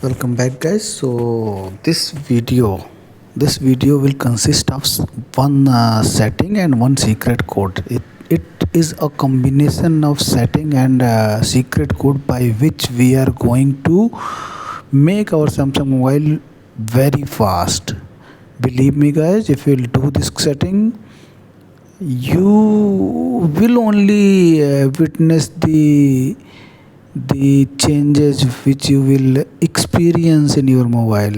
Welcome back, guys. So this video will consist of one setting and one secret code. It is a combination of setting and secret code by which we are going to make our Samsung mobile very fast. Believe me, guys, if you'll do this setting, you will only witness the changes which you will experience in your mobile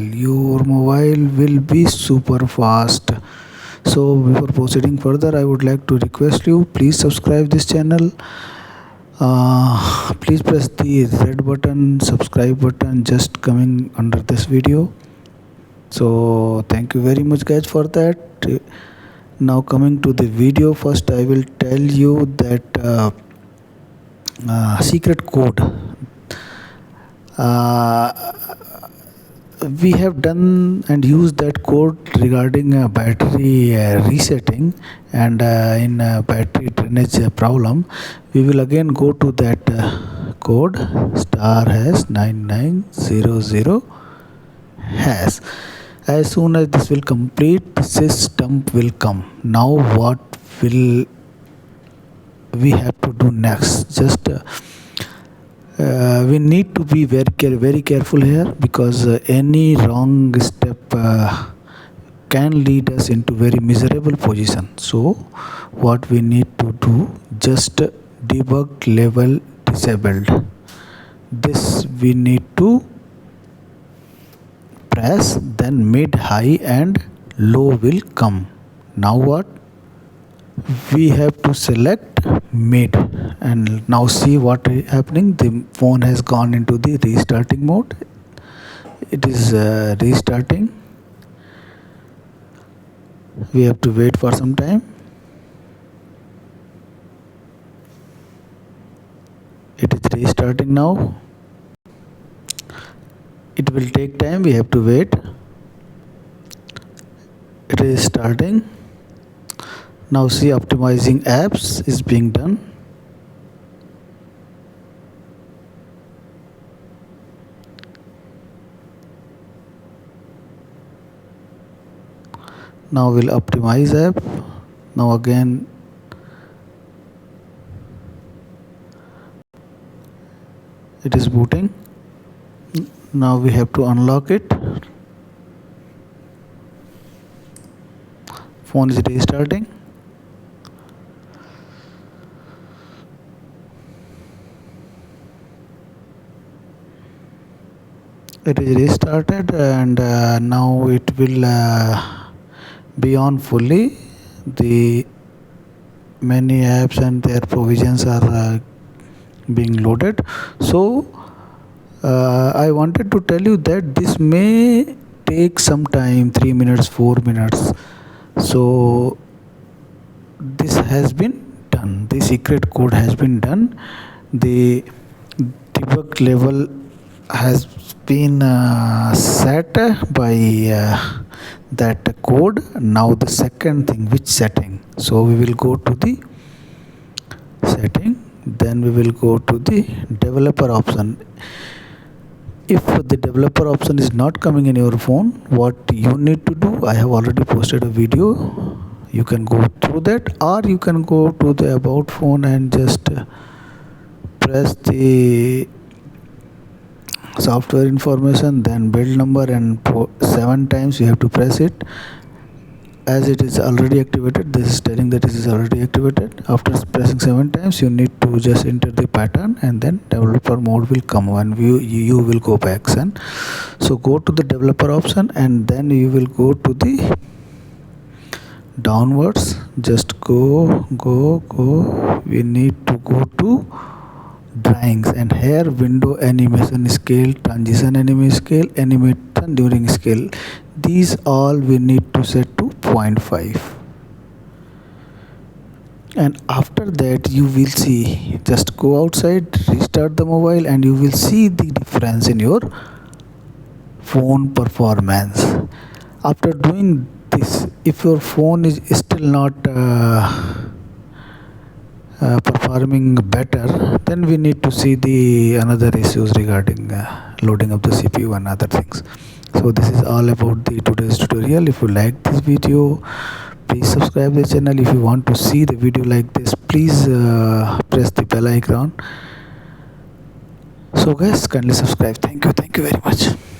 will be super fast. So before proceeding further, I would like to request you, please subscribe this channel. Please press the red button, subscribe button just coming under this video. So thank you very much, guys, for that. Now coming to the video, first I will tell you that secret code. We have done and used that code regarding battery resetting and in battery drainage problem. We will again go to that code star hash 9900 hash. As soon as this will complete, the system will come. Now what will we have to do next? Just we need to be very careful here, because any wrong step can lead us into very miserable position. So what we need to do, just debug level disabled, this we need to press, then mid, high and low will come. Now what, we have to select mid, and now see what is happening. The phone has gone into the restarting mode. It is restarting. We have to wait for some time. It is restarting now. It will take time, we have to wait. It is starting. Now see, optimizing apps is being done. Now we'll optimize app. Now again it is booting. Now we have to unlock it. Phone is restarting. It is restarted, and now it will be on fully. The many apps and their provisions are being loaded. So I wanted to tell you that this may take some time, 3 minutes, 4 minutes. So this has been done, the secret code has been done, the debug level has been set by that code. Now the second thing, which setting? So we will go to the setting, then we will go to the developer option. If the developer option is not coming in your phone, what you need to do, I have already posted a video. You can go through that, or you can go to the about phone and just press the software information, then build number, and 7 times you have to press it. As it is already activated, this is telling that it is already activated. After pressing 7 times, you need to just enter the pattern, and then developer mode will come and you will go back. So go to the developer option, and then you will go to the downwards. Just go. We need to go to drawings, and here window animation scale, transition animation scale, animation during scale, these all we need to set to 0.5. and after that you will see, just go outside, restart the mobile, and you will see the difference in your phone performance. After doing this, if your phone is still not performing better, then we need to see the another issues regarding loading of the CPU and other things. So this is all about the today's tutorial. If you like this video, please subscribe the channel. If you want to see the video like this, please press the bell icon. So guys, kindly subscribe. Thank you very much.